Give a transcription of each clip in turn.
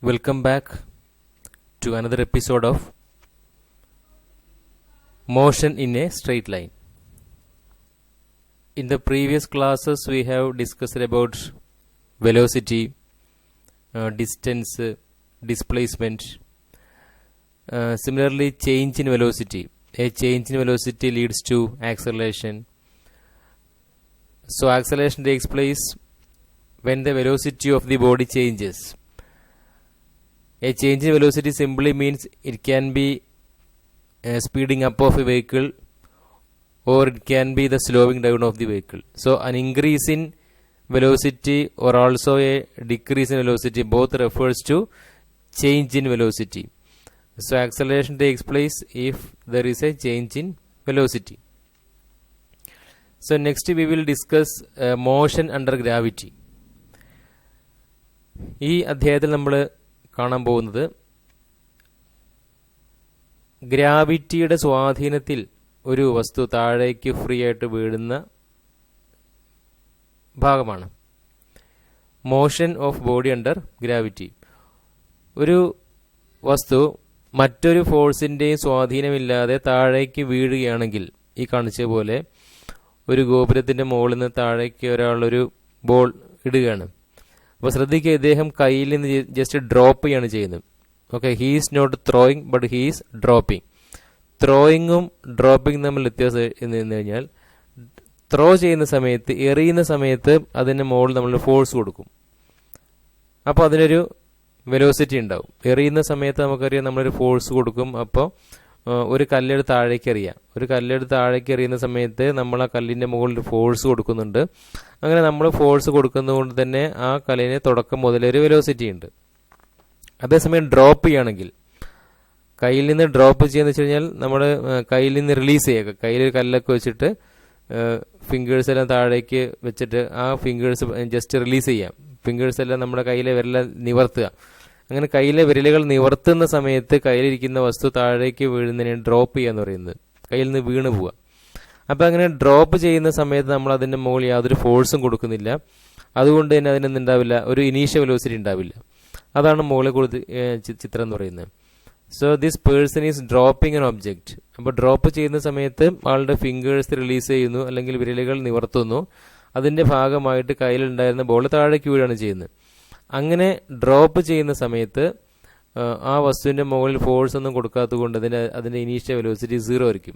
Welcome back to another episode of Motion in a Straight Line. In the previous classes, we have discussed about velocity, distance, displacement. Similarly, change in velocity. A change in velocity leads to acceleration. So, acceleration takes place when the velocity of the body changes. A change in velocity simply means it can be speeding up of a vehicle or it can be the slowing down of the vehicle. So an increase in velocity or also a decrease in velocity both refers to change in velocity. So acceleration takes place if there is a change in velocity. So next we will discuss motion under gravity. ഈ അധ്യായത്തിൽ നമ്മൾ കാണാൻ പോകുന്നത് ഗ്രാവിറ്റിയുടെ സ്വാധീനത്തിൽ ഒരു വസ്തു താഴേക്ക് free ആയിട്ട് വീഴുന്ന ഭാഗമാണ്. Motion of body under gravity. ഒരു വസ്തു മറ്റൊരു ഫോഴ്സിൻ്റെയും സ്വാധീനമില്ലാതെ താഴേക്ക് വീഴുകയാണെങ്കിൽ ഈ കാണിച്ച പോലെ ഒരു ഗോപുരത്തിൻ്റെ മുകളിൽ നിന്ന് താഴേക്ക് ഒരാളൊരു ബോൾ ഇടുകയാണ്. അപ്പോൾ ശ്രദ്ധിക്കുക, ഇദ്ദേഹം കയ്യിൽ നിന്ന് ജസ്റ്റ് ഡ്രോപ്പ് ചെയ്യാണ് ചെയ്യുന്നത്. Okay, he's not throwing but he's dropping. ത്രോയിങ്ങും ഡ്രോപ്പിംഗ് തമ്മിൽ വ്യത്യാസം എന്ന് കഴിഞ്ഞാൽ ത്രോ ചെയ്യുന്ന സമയത്ത്, എറിയുന്ന സമയത്ത് അതിന് മുകളിൽ നമ്മൾ ഫോഴ്സ് കൊടുക്കും, അപ്പോൾ അതിനൊരു വെലോസിറ്റി ഉണ്ടാവും. എറിയുന്ന സമയത്ത് നമുക്കറിയാം നമ്മളൊരു ഫോഴ്സ് കൊടുക്കും. അപ്പോൾ ഒരു കല്ലെടുത്ത് താഴേക്ക് എറിയാം. ഒരു കല്ലെടുത്ത് താഴേക്ക് എറിയുന്ന സമയത്ത് നമ്മൾ ആ കല്ലിൻ്റെ മുകളിൽ ഫോഴ്സ് കൊടുക്കുന്നുണ്ട്. അങ്ങനെ നമ്മൾ ഫോഴ്സ് കൊടുക്കുന്നതുകൊണ്ട് തന്നെ ആ കല്ലിന് തുടക്കം മുതലൊരു വെലോസിറ്റി ഉണ്ട്. അതേസമയം ഡ്രോപ്പ് ചെയ്യുകയാണെങ്കിൽ, കയ്യിൽ നിന്ന് ഡ്രോപ്പ് ചെയ്യുക വെച്ച് കഴിഞ്ഞാൽ നമ്മൾ കയ്യിൽ നിന്ന് റിലീസ് ചെയ്യുക. കയ്യിലൊരു കല്ലൊക്കെ വെച്ചിട്ട് ഫിംഗേഴ്സ് എല്ലാം താഴേക്ക് വെച്ചിട്ട് ആ ഫിംഗേഴ്സ് ജസ്റ്റ് റിലീസ് ചെയ്യാം. ഫിംഗേഴ്സ് എല്ലാം നമ്മുടെ കയ്യിലെ വിരൽ നിവർത്തുക. അങ്ങനെ കയ്യിലെ വിരലുകൾ നിവർത്തുന്ന സമയത്ത് കയ്യിലിരിക്കുന്ന വസ്തു താഴേക്ക് വീഴുന്നതിനെ ഡ്രോപ്പ് ചെയ്യുക എന്ന് പറയുന്നത്, കയ്യിൽ നിന്ന് വീണ് പോവുക. അപ്പോൾ അങ്ങനെ ഡ്രോപ്പ് ചെയ്യുന്ന സമയത്ത് നമ്മൾ അതിൻ്റെ മുകളിൽ യാതൊരു ഫോഴ്സും കൊടുക്കുന്നില്ല. അതുകൊണ്ട് തന്നെ അതിനൊന്നും ഉണ്ടാവില്ല, ഒരു ഇനീഷ്യൽ വെലോസിറ്റി ഉണ്ടാവില്ല. അതാണ് മുകളിൽ കൊടുത്ത് ചിത്രം എന്ന് പറയുന്നത്. So this person is dropping N object. അപ്പോൾ ഡ്രോപ്പ് ചെയ്യുന്ന സമയത്ത് ആളുടെ ഫിംഗേഴ്സ് റിലീസ് ചെയ്യുന്നു, അല്ലെങ്കിൽ വിരലുകൾ നിവർത്തുന്നു. അതിൻ്റെ ഭാഗമായിട്ട് കയ്യിലുണ്ടായിരുന്ന ബോൾ താഴേക്ക് വീഴാണ് ചെയ്യുന്നത്. അങ്ങനെ ഡ്രോപ്പ് ചെയ്യുന്ന സമയത്ത് ആ വസ്തുവിൻ്റെ മുകളിൽ ഫോഴ്സ് ഒന്നും കൊടുക്കാത്തത് കൊണ്ട് അതിൻ്റെ ഇനീഷ്യൽ വെലോസിറ്റി 0 ആയിരിക്കും.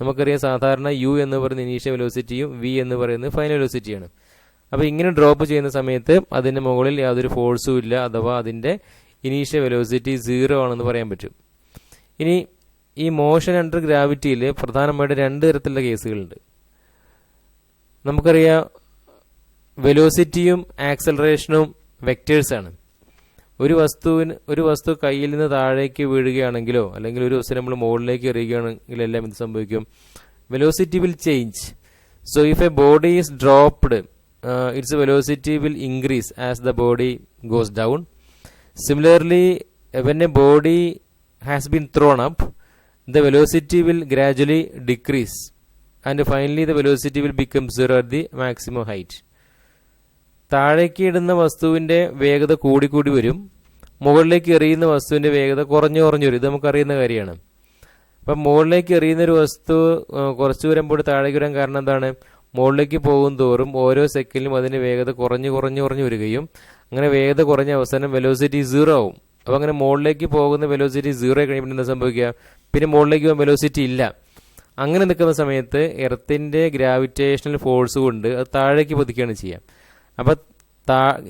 നമുക്കറിയാം സാധാരണ യു എന്ന് പറയുന്ന ഇനീഷ്യൽ വെലോസിറ്റിയും വി എന്ന് പറയുന്നത് ഫൈനൽ വെലോസിറ്റിയാണ്. അപ്പോൾ ഇങ്ങനെ ഡ്രോപ്പ് ചെയ്യുന്ന സമയത്ത് അതിൻ്റെ മുകളിൽ യാതൊരു ഫോഴ്സും ഇല്ല, അഥവാ അതിൻ്റെ ഇനീഷ്യൽ വെലോസിറ്റി 0 ആണെന്ന് പറയാൻ പറ്റും. ഇനി ഈ മോഷൻ അണ്ടർ ഗ്രാവിറ്റിയിൽ പ്രധാനമായിട്ട് 2 തരത്തിലുള്ള കേസുകളുണ്ട്. നമുക്കറിയാം വെലോസിറ്റിയും ആക്സലറേഷനും വെക്റ്റേഴ്സാണ്. ഒരു വസ്തു കയ്യിൽ നിന്ന് താഴേക്ക് വീഴുകയാണെങ്കിലോ അല്ലെങ്കിൽ ഒരു വസ്തു നമ്മൾ മുകളിലേക്ക് എറിയുകയാണെങ്കിലോ എല്ലാം ഇത് സംഭവിക്കും. Velocity will change. So if A body is dropped, it's velocity will increase as the body goes down. Similarly, when a body has been thrown up, the velocity will gradually decrease and finally the velocity will become 0 at the maximum height. താഴേക്ക് ഇടുന്ന വസ്തുവിൻ്റെ വേഗത കൂടിക്കൂടി വരും, മുകളിലേക്ക് എറിയുന്ന വസ്തുവിൻ്റെ വേഗത കുറഞ്ഞു വരും. ഇത് നമുക്കറിയുന്ന കാര്യമാണ്. അപ്പം മുകളിലേക്ക് എറിയുന്ന ഒരു വസ്തു കുറച്ചു ദൂരം പോയി താഴേക്ക് വരാൻ കാരണം എന്താണ്? മുകളിലേക്ക് പോകും തോറും ഓരോ സെക്കൻഡിലും അതിൻ്റെ വേഗത കുറഞ്ഞു വരികയും അങ്ങനെ വേഗത കുറഞ്ഞ അവസാനം വെലോസിറ്റി 0 ആവും. അപ്പോൾ അങ്ങനെ മുകളിലേക്ക് പോകുന്ന വെലോസിറ്റി 0 കഴിയുമ്പോൾ എന്താ സംഭവിക്കുക? പിന്നെ മുകളിലേക്ക് പോകാൻ വെലോസിറ്റി ഇല്ല. അങ്ങനെ നിൽക്കുന്ന സമയത്ത് എർത്തിൻ്റെ ഗ്രാവിറ്റേഷണൽ ഫോഴ്സ് കൊണ്ട് അത് താഴേക്ക് പതിക്കുകയാണ് ചെയ്യുക. അപ്പം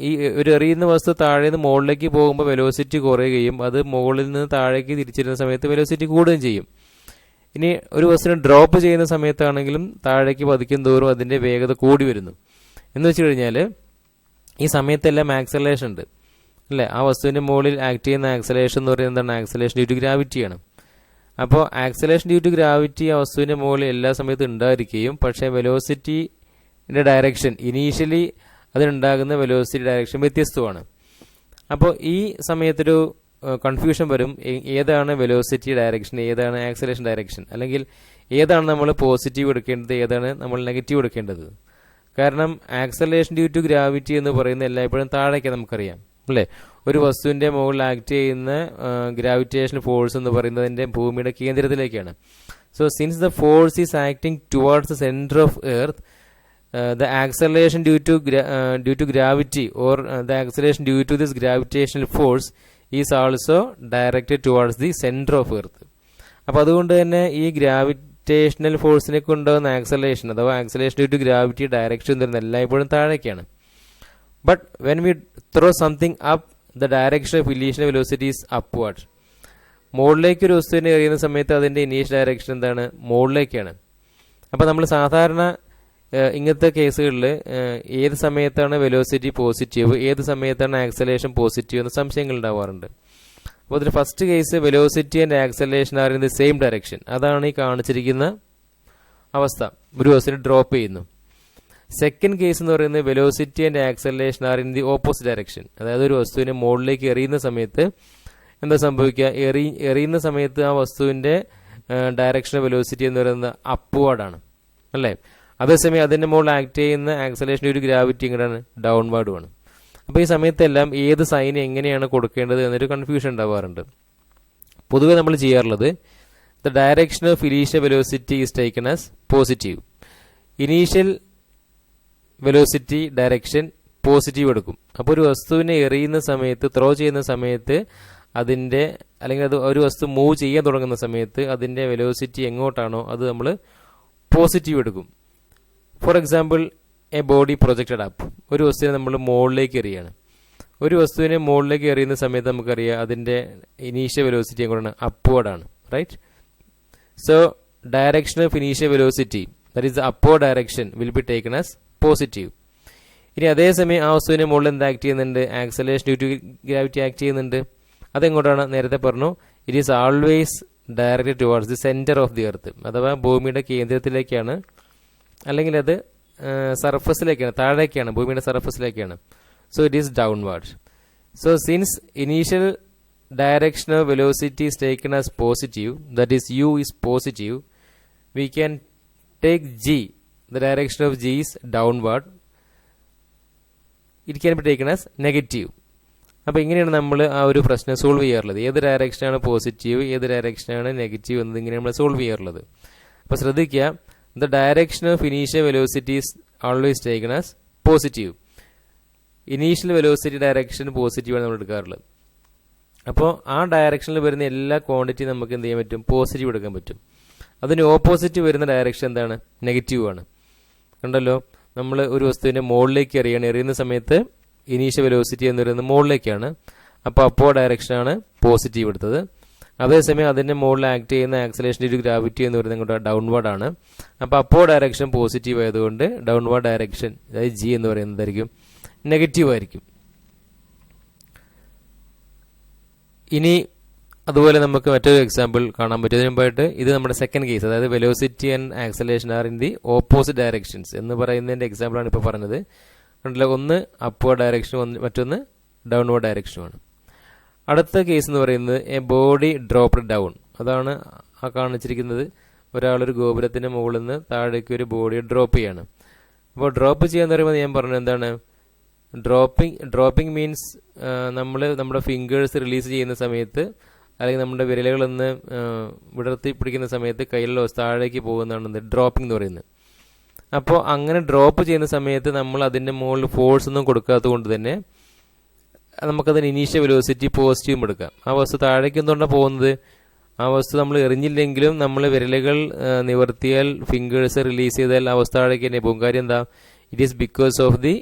ഈ ഒരു എറിയുന്ന വസ്തു താഴെ നിന്ന് മുകളിലേക്ക് പോകുമ്പോൾ വെലോസിറ്റി കുറയുകയും അത് മുകളിൽ നിന്ന് താഴേക്ക് തിരിച്ചിരുന്ന സമയത്ത് വെലോസിറ്റി കൂടുകയും ചെയ്യും. ഇനി ഒരു വസ്തുവിനെ ഡ്രോപ്പ് ചെയ്യുന്ന സമയത്താണെങ്കിലും താഴേക്ക് പതിക്കും തോറും അതിൻ്റെ വേഗത കൂടി വരുന്നു. എന്ന് വെച്ച് കഴിഞ്ഞാൽ ഈ സമയത്തെല്ലാം ആക്സലേഷൻ ഉണ്ട് അല്ലേ? ആ വസ്തുവിൻ്റെ മുകളിൽ ആക്ട് ചെയ്യുന്ന ആക്സലേഷൻ എന്ന് പറയുന്നത് എന്താണ്? ആക്സലേഷൻ ഡ്യൂ ടു ഗ്രാവിറ്റിയാണ്. അപ്പോൾ ആക്സലേഷൻ ഡ്യൂ ടു ഗ്രാവിറ്റി ആ വസ്തുവിൻ്റെ മുകളിൽ എല്ലാ സമയത്തും ഉണ്ടായിരിക്കുകയും പക്ഷേ വെലോസിറ്റിയുടെ ഡയറക്ഷൻ, ഇനീഷ്യലി അതിനുണ്ടാകുന്ന വെലോസിറ്റി ഡയറക്ഷൻ വ്യത്യസ്തമാണ്. അപ്പോൾ ഈ സമയത്തൊരു കൺഫ്യൂഷൻ വരും. ഏതാണ് വെലോസിറ്റി ഡയറക്ഷൻ, ഏതാണ് ആക്സലേഷൻ ഡയറക്ഷൻ, അല്ലെങ്കിൽ ഏതാണ് നമ്മൾ പോസിറ്റീവ് എടുക്കേണ്ടത്, ഏതാണ് നമ്മൾ നെഗറ്റീവ് എടുക്കേണ്ടത്? കാരണം ആക്സലേഷൻ ഡ്യൂ ടു ഗ്രാവിറ്റി എന്ന് പറയുന്നത് എല്ലായ്പ്പോഴും താഴേക്ക് നമുക്കറിയാം അല്ലേ? ഒരു വസ്തുവിൻ്റെ മുകളിൽ ആക്ട് ചെയ്യുന്ന ഗ്രാവിറ്റേഷൻ ഫോഴ്സ് എന്ന് പറയുന്നതിൻ്റെ ഭൂമിയുടെ കേന്ദ്രത്തിലേക്കാണ്. So since the force is acting towards the centre of earth, the acceleration due to gravity or the acceleration due to this gravitational force is also directed towards the center of earth. അപ്പോൾ അതുകൊണ്ട് തന്നെ ഈ gravitational ഫോഴ്സിനെ കൊണ്ടുവന്ന acceleration അഥവാ acceleration due to gravity direction എന്ന് പറയുന്നത് എല്ലായ്പ്പോഴും താഴേക്കാണ്. But when we throw something up, the direction of initial velocity is upward. മുകളിലേക്ക് ഒരു വസ്തുവിനെ എറിയുന്ന സമയത്ത് അതിൻ്റെ ഇനീഷ്യൽ ഡയറക്ഷൻ എന്താണ്? മുകളിലേക്കാണ്. അപ്പോൾ നമ്മൾ സാധാരണ ഇങ്ങനത്തെ കേസുകളിൽ ഏത് സമയത്താണ് വെലോസിറ്റി പോസിറ്റീവ്, ഏത് സമയത്താണ് ആക്സലേഷൻ പോസിറ്റീവ് എന്ന സംശയങ്ങൾ ഉണ്ടാവാറുണ്ട്. അപ്പോൾ അതിൽ first case velocity and acceleration are in the same direction. അതാണ് ഈ കാണിച്ചിരിക്കുന്ന അവസ്ഥ, ഒരു വസ്തുവിനെ ഡ്രോപ്പ് ചെയ്യുന്നു. സെക്കൻഡ് കേസ് എന്ന് പറയുന്നത് velocity and acceleration are in the opposite direction. അതായത് ഒരു വസ്തുവിനെ മുകളിലേക്ക് എറിയുന്ന സമയത്ത് എന്താ സംഭവിക്കുക? എറിയുന്ന സമയത്ത് ആ വസ്തുവിൻ്റെ ഡയറക്ഷൻ ഓഫ് വെലോസിറ്റി എന്ന് പറയുന്നത് അപ്വാർഡാണ് അല്ലേ? അതേസമയം അതിൻ്റെ മുകളിൽ ആക്ട് ചെയ്യുന്ന ആക്സലേഷൻ ഒരു ഗ്രാവിറ്റി എങ്ങനെയാണ്? ഡൗൺവാർഡുമാണ്. അപ്പോൾ ഈ സമയത്തെല്ലാം ഏത് സൈൻ എങ്ങനെയാണ് കൊടുക്കേണ്ടത് എന്നൊരു കൺഫ്യൂഷൻ ഉണ്ടാവാറുണ്ട്. പൊതുവെ നമ്മൾ ചെയ്യാറുള്ളത് the direction of initial velocity is taken as positive. Initial velocity direction positive എടുക്കും. അപ്പോൾ ഒരു വസ്തുവിനെ എറിയുന്ന സമയത്ത്, ത്രോ ചെയ്യുന്ന സമയത്ത് അതിൻ്റെ, അല്ലെങ്കിൽ അത് ഒരു വസ്തു മൂവ് ചെയ്യാൻ തുടങ്ങുന്ന സമയത്ത് അതിൻ്റെ വെലോസിറ്റി എങ്ങോട്ടാണോ അത് നമ്മൾ പോസിറ്റീവ് എടുക്കും. For example, A body projected up. ഒരു വസ്തുവിനെ നമ്മൾ മുകളിലേക്ക് എറിയാണ്. ഒരു വസ്തുവിനെ മുകളിലേക്ക് എറിയുന്ന സമയത്ത് നമുക്കറിയാം അതിൻ്റെ ഇനീഷ്യൽ വെലോസിറ്റി എങ്ങോട്ടാണ്? അപ്വേർഡാണ്, right? So direction of initial velocity, that is the upward direction, will be taken as positive. ഇനി അതേസമയം ആ വസ്തുവിനെ മുകളിൽ എന്ത് ആക്ട് ചെയ്യുന്നുണ്ട്? Acceleration due to gravity act ചെയ്യുന്നുണ്ട്. അതെങ്ങോട്ടാണ്? നേരത്തെ പറഞ്ഞു, it is always directed towards the centre of the earth, അഥവാ ഭൂമിയുടെ കേന്ദ്രത്തിലേക്കാണ്, അല്ലെങ്കിൽ അത് സർഫസിലേക്കാണ്, താഴേക്കാണ്, ഭൂമിയുടെ സർഫസിലേക്കാണ്. So it is downward. So since initial direction of velocity is taken as positive, that is u is positive, we can take g, the direction of g is downward, it can be taken as negative. അപ്പോൾ ഇങ്ങനെയാണ് നമ്മൾ ആ ഒരു പ്രശ്നം solve ചെയ്യാറുള്ളത്. ഏത് ഡയറക്ഷനാണ് positive, ഏത് ഡയറക്ഷനാണ് negative എന്നത് ഇങ്ങനെയാണ് നമ്മൾ സോൾവ് ചെയ്യാറുള്ളത്. അപ്പോൾ ശ്രദ്ധിക്കുക, the direction of initial velocity is always taken as positive. Initial velocity direction positive ആണ് നമ്മൾ എടുക്കാറുള്ളത്. അപ്പോൾ ആ ഡയറക്ഷനിൽ വരുന്ന എല്ലാ ക്വാണ്ടിറ്റി നമുക്ക് എന്ത് ചെയ്യാൻ പറ്റും? പോസിറ്റീവ് എടുക്കാൻ പറ്റും. അതിന് ഓപ്പോസിറ്റ് വരുന്ന ഡയറക്ഷൻ എന്താണ്? നെഗറ്റീവ് ആണ്. കണ്ടല്ലോ, നമ്മൾ ഒരു വസ്തുവിൻ്റെ മുകളിലേക്ക് എറിയുന്ന സമയത്ത് ഇനീഷ്യൽ വെലോസിറ്റി എന്ന് പറയുന്നത് മുകളിലേക്കാണ്. അപ്പോൾ അപ്പോ ഡയറക്ഷനാണ് പോസിറ്റീവ് എടുത്തത്. അതേസമയം അതിൻ്റെ മുകളിൽ ആക്ട് ചെയ്യുന്ന ആക്സലേഷൻ ഡ്യൂ ടു ഗ്രാവിറ്റി എന്ന് പറയുന്നത് ഇങ്ങോട്ട് ഡൗൺവാർഡ് ആണ്. അപ്പോൾ അപ്പോ ഡയറക്ഷൻ പോസിറ്റീവ് ആയതുകൊണ്ട് ഡൗൺവാർഡ് ഡയറക്ഷൻ, അതായത് ജി എന്ന് പറയുന്നതായിരിക്കും നെഗറ്റീവ് ആയിരിക്കും. ഇനി അതുപോലെ നമുക്ക് മറ്റൊരു എക്സാമ്പിൾ കാണാൻ പറ്റും. ഇതിനു മുമ്പായിട്ട് ഇത് നമ്മുടെ സെക്കൻഡ് കേസ്, അതായത് velocity and acceleration are in the opposite directions എന്ന് പറയുന്നതിൻ്റെ എക്സാമ്പിളാണ് ഇപ്പോൾ പറഞ്ഞത്. കണ്ടില്ല, ഒന്ന് അപ്വേർഡ് ഡയറക്ഷനും മറ്റൊന്ന് ഡൗൺവേർഡ് ഡയറക്ഷനുമാണ്. അടുത്ത കേസ് എന്ന് പറയുന്നത് എ ബോഡി ഡ്രോപ്ഡ് ഡൗൺ. അതാണ് ആ കാണിച്ചിരിക്കുന്നത്. ഒരാളൊരു ഗോപുരത്തിൻ്റെ മുകളിൽ നിന്ന് താഴേക്ക് ഒരു ബോഡിയെ ഡ്രോപ്പ് ചെയ്യാണ്. അപ്പോൾ ഡ്രോപ്പ് ചെയ്യാന്ന് പറയുമ്പോൾ ഞാൻ പറഞ്ഞു എന്താണ്? ഡ്രോപ്പിംഗ് മീൻസ് നമ്മൾ നമ്മുടെ ഫിംഗേഴ്സ് റിലീസ് ചെയ്യുന്ന സമയത്ത്, അല്ലെങ്കിൽ നമ്മുടെ വിരലുകളൊന്ന് വിടർത്തി പിടിക്കുന്ന സമയത്ത് കയ്യിലുള്ള താഴേക്ക് പോകുന്നതാണ് ഡ്രോപ്പിംഗ് എന്ന് പറയുന്നത്. അപ്പോൾ അങ്ങനെ ഡ്രോപ്പ് ചെയ്യുന്ന സമയത്ത് നമ്മൾ അതിൻ്റെ മുകളിൽ ഫോഴ്സ് ഒന്നും കൊടുക്കാത്തത് കൊണ്ട് തന്നെ നമുക്കതിന് ഇനീഷ്യൽ വെലോസിറ്റി പോസിറ്റീവും എടുക്കാം. ആ വസ്തു താഴേക്ക് എന്തുകൊണ്ടാണ് പോകുന്നത്? ആ വസ്തു നമ്മൾ എറിഞ്ഞില്ലെങ്കിലും നമ്മൾ വിരലുകൾ നിവർത്തിയാൽ, ഫിംഗേഴ്സ് റിലീസ് ചെയ്താൽ ആ വസ്തു താഴേക്ക് തന്നെ പോകും. കാര്യം എന്താ? It is because of the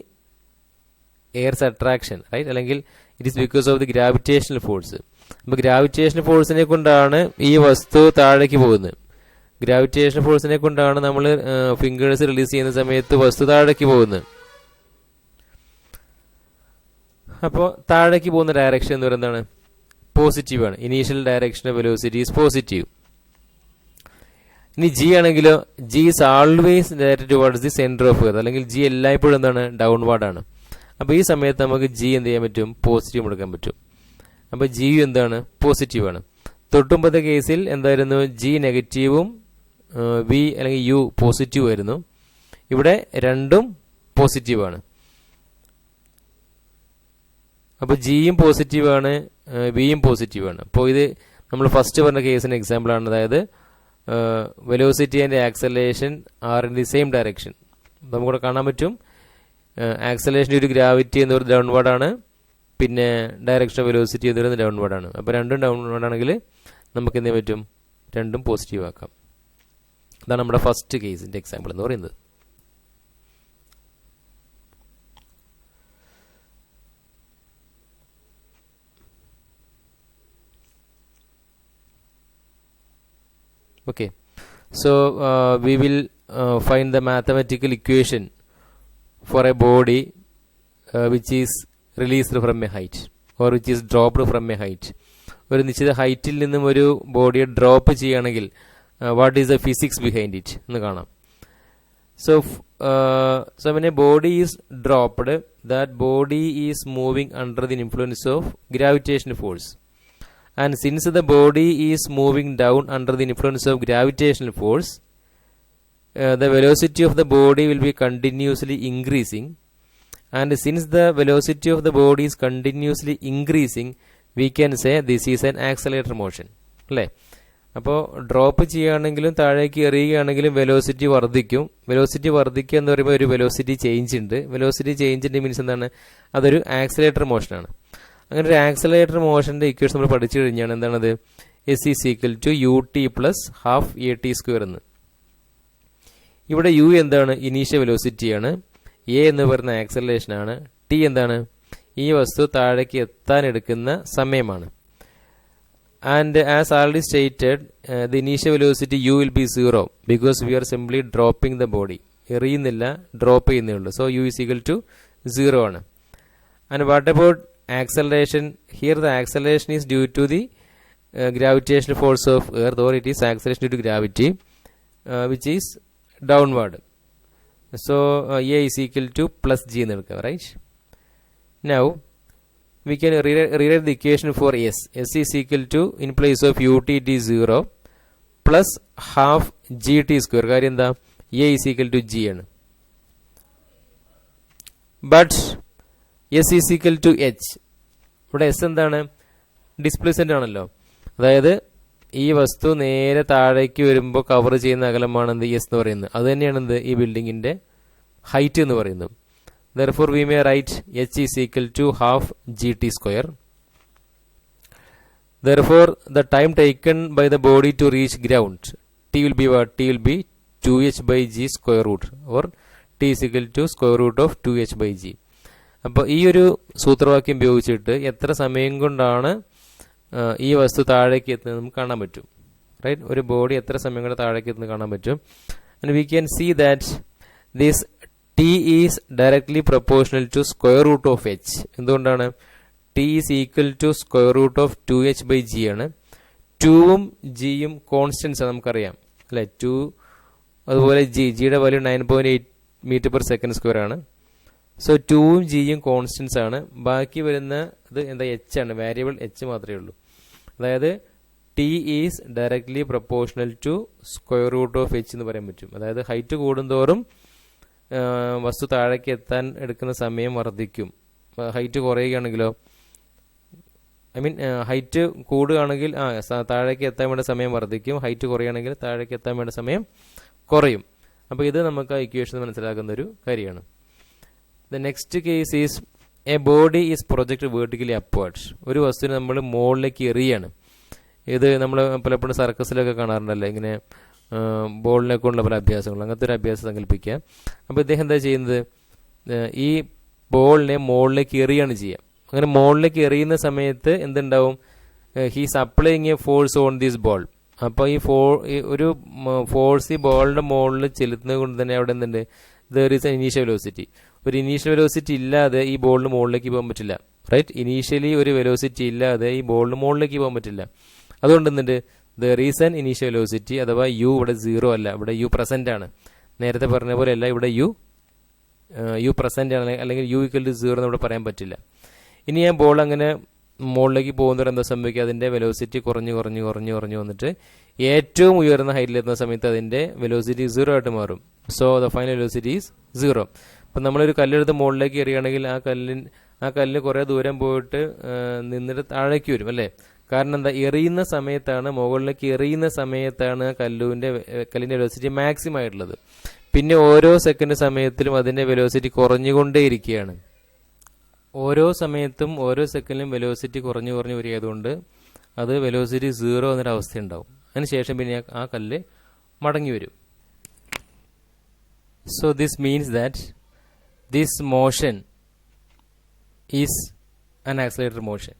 air's attraction, right? അല്ലെങ്കിൽ it is because of the gravitational force. അപ്പോൾ ഗ്രാവിറ്റേഷണൽ ഫോഴ്സിനെ കൊണ്ടാണ് ഈ വസ്തു താഴേക്ക് പോകുന്നത്. ഗ്രാവിറ്റേഷണൽ ഫോഴ്സിനെ കൊണ്ടാണ് നമ്മൾ ഫിംഗേഴ്സ് റിലീസ് ചെയ്യുന്ന സമയത്ത് വസ്തു താഴേക്ക് പോകുന്നത്. അപ്പോൾ താഴേക്ക് പോകുന്ന ഡയറക്ഷൻ എന്ന് പറയുന്നത് എന്താണ്? പോസിറ്റീവ് ആണ്. Initial direction of velocity is positive. ഇനി ജി ആണെങ്കിലോ, G is always directed towards the centre of earth, അല്ലെങ്കിൽ ജി എല്ലായ്പ്പോഴും എന്താണ്? ഡൗൺവാർഡ് ആണ്. അപ്പോൾ ഈ സമയത്ത് നമുക്ക് ജി എന്ത് ചെയ്യാൻ പറ്റും? പോസിറ്റീവ് എടുക്കാൻ പറ്റും. അപ്പോൾ ജി എന്താണ്? പോസിറ്റീവ് ആണ്. തൊട്ടുമ്പത്തെ കേസിൽ എന്തായിരുന്നു? ജി നെഗറ്റീവും വി അല്ലെങ്കിൽ യു പോസിറ്റീവ് ആയിരുന്നു. ഇവിടെ രണ്ടും പോസിറ്റീവാണ്. അപ്പോൾ ജിയും പോസിറ്റീവാണ്, വിയും പോസിറ്റീവാണ്. അപ്പോൾ ഇത് നമ്മൾ ഫസ്റ്റ് പറഞ്ഞ കേസിന് എക്സാമ്പിളാണ്. അതായത് velocity and acceleration are in the same direction. നമുക്കിവിടെ കാണാൻ പറ്റും ആക്സലേഷൻ്റെ ഒരു ഗ്രാവിറ്റി എന്ന് പറയുന്നത് ഡൗൺവേർഡാണ്, പിന്നെ ഡയറക്ഷൻ വെലോസിറ്റി എന്ന് പറയുന്നത് ഡൗൺവേർഡാണ്. അപ്പോൾ രണ്ടും ഡൗൺവേർഡാണെങ്കിൽ നമുക്ക് എന്ത് ചെയ്യാൻ പറ്റും? രണ്ടും പോസിറ്റീവ് ആക്കാം. അതാണ് നമ്മുടെ ഫസ്റ്റ് കേസിൻ്റെ എക്സാമ്പിൾ എന്ന് പറയുന്നത്. Okay, so we will find the mathematical equation for a body which is released from a height or which is dropped from a height. ഒരു നിശ്ചിത ഹൈറ്റിൽ നിന്നും ഒരു ബോഡിയെ ഡ്രോപ്പ് ചെയ്യുകയാണെങ്കിൽ what is the physics behind it എന്ന് കാണാം. So when a body is dropped, that body is moving under the influence of gravitational force. And since the body is moving down under the influence of gravitational force, the velocity of the body will be continuously increasing. And since the velocity of the body is continuously increasing, we can say this is an accelerator motion. അല്ലേ? അപ്പോൾ drop ചെയ്യുകയാണെങ്കിലും താഴേക്ക് എറിയുകയാണെങ്കിലും velocity വർദ്ധിക്കും. Velocity വർദ്ധിക്കുക എന്ന് പറയുമ്പോൾ ഒരു velocity change ഉണ്ട്. Velocity ചേഞ്ചിൻ്റെ means എന്താണ്? അതൊരു ആക്സിലറേറ്റർ മോഷനാണ്. അങ്ങനെ ഒരു ആക്സിലറേറ്റർ മോഷൻ്റെ ഇക്വേഷൻ നമ്മൾ പഠിച്ചു കഴിഞ്ഞാണ്. എന്താണത്? S is equal to u t plus half a t square എന്ന്. ഇവിടെ യു എന്താണ്? ഇനീഷ്യൽ വെലോസിറ്റിയാണ്. എ എന്ന് പറയുന്ന ആക്സിലറേഷനാണ്. ടി എന്താണ്? ഈ വസ്തു താഴേക്ക് എത്താൻ എടുക്കുന്ന സമയമാണ്. And as already stated the initial velocity u will be 0 because we are simply dropping the body. എറിയുന്നില്ല, ഡ്രോപ്പ് ചെയ്യുന്നേ ഉള്ളൂ. So u is equal to 0 ആണ്. And what about acceleration? Here the acceleration is due to the gravitational force of earth, or it is acceleration due to gravity which is downward. So A is equal to plus G എന്ന് എടുക്കാം, right? Now we can rewrite the equation for S. S is equal to, in place of ut it is 0 plus half gt square. കാര്യം എന്താ? A is equal to G ആണ്. But S is equal to H. ഇവിടെ S എന്താണ്? Displacement ആണല്ലോ. അതായത് ഈ വസ്തു നേരെ താഴേക്ക് വരുമ്പോൾ കവർ ചെയ്യുന്ന അകലമാണ് എന്ത്? എസ് എന്ന് പറയുന്നത്. അത് തന്നെയാണ് എന്ത്? ഈ ബിൽഡിങ്ങിന്റെ ഹൈറ്റ് എന്ന് പറയുന്നത്. Therefore we may write H is equal to half gt square. Therefore the time taken by the body to reach ground, T will be what? T will be 2h by g square root, or T is equal to square root of 2h by g. അപ്പോൾ ഈ ഒരു സൂത്രവാക്യം ഉപയോഗിച്ചിട്ട് എത്ര സമയം കൊണ്ടാണ് ഈ വസ്തു താഴേക്ക് എത്തുന്നത് നമുക്ക് കാണാൻ പറ്റും, റൈറ്റ്? ഒരു ബോഡി എത്ര സമയം കൊണ്ട് താഴേക്ക് എത്തുന്നത് കാണാൻ പറ്റും. And we can see that this t is directly proportional to square root of h. എന്തുകൊണ്ടാണ്? T is equal to square root of 2h by g ആണ്. 2ഉം ജിയും കോൺസ്റ്റൻസ് ആണ്, നമുക്കറിയാം അല്ലേ? 2 അതുപോലെ ജിയുടെ value 9.8 metre per second square ആണ്. So 2ഉം ജിയും കോൺസ്റ്റൻസ് ആണ്. ബാക്കി വരുന്ന ഇത് എന്താ? എച്ച് ആണ്. വേരിയബിൾ എച്ച് മാത്രമേ ഉള്ളൂ. അതായത് t is directly proportional to square root of h എന്ന് പറയാൻ പറ്റും. അതായത് ഹൈറ്റ് കൂടുന്തോറും വസ്തു താഴേക്ക് എത്താൻ എടുക്കുന്ന സമയം വർദ്ധിക്കും. ഹൈറ്റ് കുറയുകയാണെങ്കിലോ, ഹൈറ്റ് കൂടുകയാണെങ്കിൽ താഴേക്ക് എത്താൻ വേണ്ട സമയം വർദ്ധിക്കും. ഹൈറ്റ് കുറയുകയാണെങ്കിൽ താഴേക്ക് എത്താൻ വേണ്ട സമയം കുറയും. അപ്പോൾ ഇത് നമുക്ക് ആ ഇക്വേഷൻ മനസ്സിലാക്കുന്ന ഒരു കാര്യമാണ്. The next case is a body is projected vertically upwards. ഒരു വസ്തുവിനെ നമ്മൾ മുകളിലേക്ക് എറിയാണ്. ഇത് നമ്മൾ പലപ്പോഴും സർക്കസിലൊക്കെ കാണാറുണ്ടല്ലോ, ഇങ്ങനെ ബോളിനെ കൊണ്ടുള്ള പല അഭ്യാസങ്ങൾ. അങ്ങനത്തെ ഒരു അഭ്യാസം സങ്കല്പിക്കുക. അപ്പോൾ ഇദ്ദേഹം എന്താ ചെയ്യുന്നത്? ഈ ബോളിനെ മുകളിലേക്ക് എറിയാണ് ചെയ്യുക. അങ്ങനെ മുകളിലേക്ക് എറിയുന്ന സമയത്ത് എന്തുണ്ടാവും? He's applying A force on this ball. അപ്പോൾ ഈ ഒരു ഫോഴ്സ് ഈ ബോളിൻ്റെ മുകളിൽ ചെലുത്തുന്നത് കൊണ്ട് തന്നെ അവിടെ എന്തുണ്ട്? There is N initial velocity. ഒരു ഇനീഷ്യൽ വെലോസിറ്റി ഇല്ലാതെ ഈ ബോളിന് മുകളിലേക്ക് പോകാൻ പറ്റില്ല, റൈറ്റ്? ഇനീഷ്യലി ഒരു വെലോസിറ്റി ഇല്ലാതെ ഈ ബോളിന് മുകളിലേക്ക് പോകാൻ പറ്റില്ല. അതുകൊണ്ട് എന്തുണ്ട്? There is N initial velocity, അഥവാ യു ഇവിടെ 0 അല്ല, ഇവിടെ യു പ്രസന്റ് ആണ്. നേരത്തെ പറഞ്ഞ പോലെ അല്ല, ഇവിടെ യു പ്രസന്റ് ആണ്, അല്ലെങ്കിൽ യു ഈക്വൽ ടു 0 എന്ന് ഇവിടെ പറയാൻ പറ്റില്ല. ഇനി ആ ബോൾ അങ്ങനെ മുകളിലേക്ക് പോകുന്നവർ എന്താ സംഭവിക്കുക? അതിൻ്റെ വെലോസിറ്റി കുറഞ്ഞ് കുറഞ്ഞ് കുറഞ്ഞ് കുറഞ്ഞ് വന്നിട്ട് ഏറ്റവും ഉയർന്ന ഹൈറ്റിലെത്തുന്ന സമയത്ത് അതിൻ്റെ വെലോസിറ്റി 0 ആയിട്ട് മാറും. So the final velocity is 0. അപ്പം നമ്മളൊരു കല്ലെടുത്ത് മുകളിലേക്ക് എറിയുകയാണെങ്കിൽ ആ കല്ല് കുറേ ദൂരം പോയിട്ട് നിന്നിട്ട് താഴേക്ക് വരും അല്ലേ? കാരണം എന്താ, എറിയുന്ന സമയത്താണ്, മുകളിലേക്ക് എറിയുന്ന സമയത്താണ് കല്ലിൻ്റെ വെലോസിറ്റി മാക്സിമം ആയിട്ടുള്ളത്. പിന്നെ ഓരോ സെക്കൻഡ് സമയത്തിലും അതിൻ്റെ വെലോസിറ്റി കുറഞ്ഞുകൊണ്ടേയിരിക്കുകയാണ്. ഓരോ സമയത്തും ഓരോ സെക്കൻഡിലും വെലോസിറ്റി കുറഞ്ഞു വരികയായതുകൊണ്ട് അത് വെലോസിറ്റി 0 എന്നൊരവസ്ഥ ഉണ്ടാവും. അതിനുശേഷം പിന്നെ ആ കല്ല് മടങ്ങി വരും. So this means that this motion is an accelerator motion.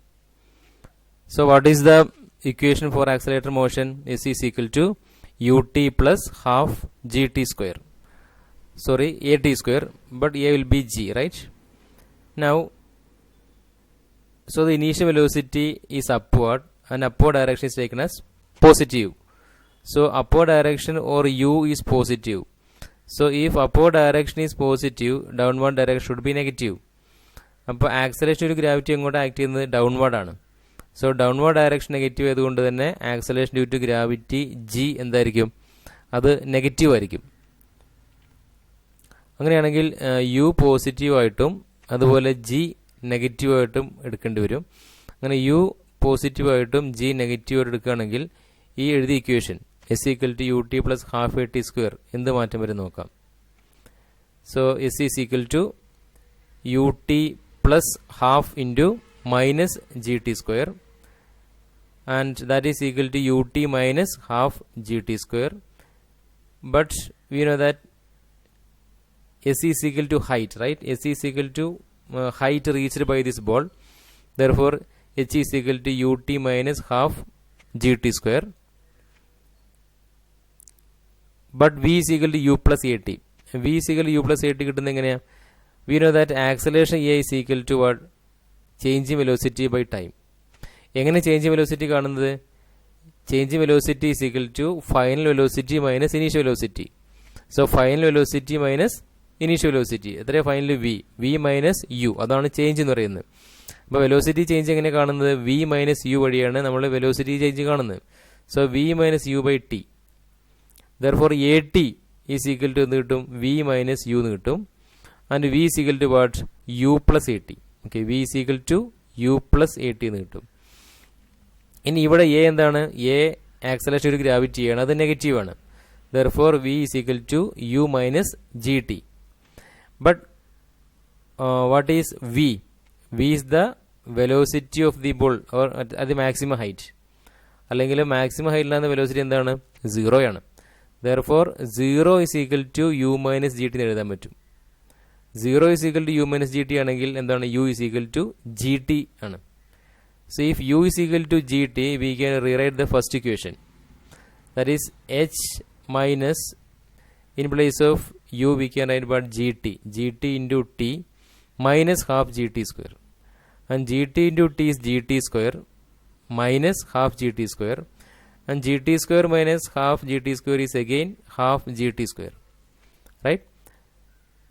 So what is the equation for accelerator motion? S is equal to ut plus half gt square. Sorry, at square, but a will be g, right? Now, so the initial velocity is upward and upward direction is taken as positive. So upward direction or u is positive. So if upward direction is positive, downward direction should be negative. അപ്പോൾ acceleration ഒരു gravity എങ്ങോട്ട് act ചെയ്യുന്നത് downward ആണ്. So downward direction negative ആയതുകൊണ്ട് തന്നെ acceleration due to gravity g എന്തായിരിക്കും, അത് negative ആയിരിക്കും. അങ്ങനെയാണെങ്കിൽ യു പോസിറ്റീവായിട്ടും അതുപോലെ ജി നെഗറ്റീവായിട്ടും എടുക്കേണ്ടി വരും. അങ്ങനെ യു പോസിറ്റീവായിട്ടും ജി നെഗറ്റീവായിട്ട് എടുക്കുകയാണെങ്കിൽ ഈ എഴുതിയ equation s equal to u t plus half a t square എന്ത് മാറ്റം വരും നോക്കാം. So s is equal to u t plus half into minus gt square, and that is equal to ut minus half gt square. But we know that s is equal to height, right? S is equal to height reached by this ball. Therefore h is equal to ut minus half gt square. But v is equal to u plus at. V is equal to u plus at കിട്ടുന്നത് എങ്ങനെയാ? We know that acceleration a is equal to what? Change in velocity by time. എങ്ങനെ change in velocity കാണുന്നത്? Change in velocity is equal to final velocity minus initial velocity. So final velocity minus initial velocity എത്രയാണ്? Final v minus u, അതാണ് change എന്ന് പറയുന്നത്. അപ്പോൾ velocity change എങ്ങനെ കാണുന്നത്? v minus u വഴിയാണ് നമ്മൾ വെലോസിറ്റി ചേഞ്ച് കാണുന്നത്. So v minus u by t. Therefore at is equal to എന്ത് കിട്ടും? v മൈനസ് u എന്ന് കിട്ടും. And v is equal to what? u plus at. Okay, v is equal to u plus at എന്ന് കിട്ടും. ഇനി ഇവിടെ a എന്താണ്? a acceleration ഒരു ഗ്രാവിറ്റിയാണ്, അത് നെഗറ്റീവ് ആണ്. Therefore v is equal to u minus gt. But what is v? v is the velocity of the ball or at the maximum height. അല്ലെങ്കിൽ maximum ഹൈറ്റിലാകുന്ന velocity എന്താണ്? 0 ആണ്. Therefore 0 is equal to u minus gt എന്ന് എഴുതാൻ പറ്റും. 0 is equal to u minus gt ആണെങ്കിൽ എന്താണ്? u is equal to gt ആണ്. So if u is equal to gt, we can rewrite the first equation. That is h minus, in place of u we can write about gt into t minus half gt square. And gt into t is gt square minus half gt square. And gt square minus half gt square is again half gt square. Right?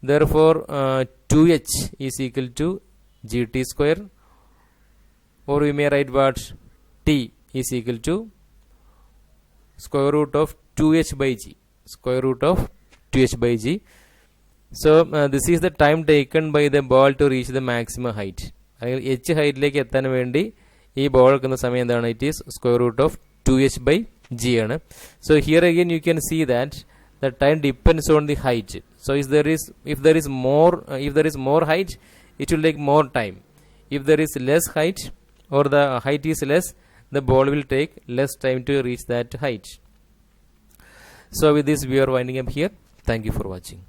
Therefore 2h is equal to gt square, or we may write what? T is equal to square root of 2h by g. Square root of 2h by g. So this is the time taken by the ball to reach the maximum height. h ഹൈറ്റിലേക്ക് എത്താൻ വേണ്ടി ഈ ball എടുക്കുന്ന സമയം എന്താണ്? It is square root of 2h by g ആണ്. So here again you can see that the time depends on the height. So if there is more height, it will take more time. If there is less height or the height is less, the ball will take less time to reach that height. So with this we are winding up here. Thank you for watching.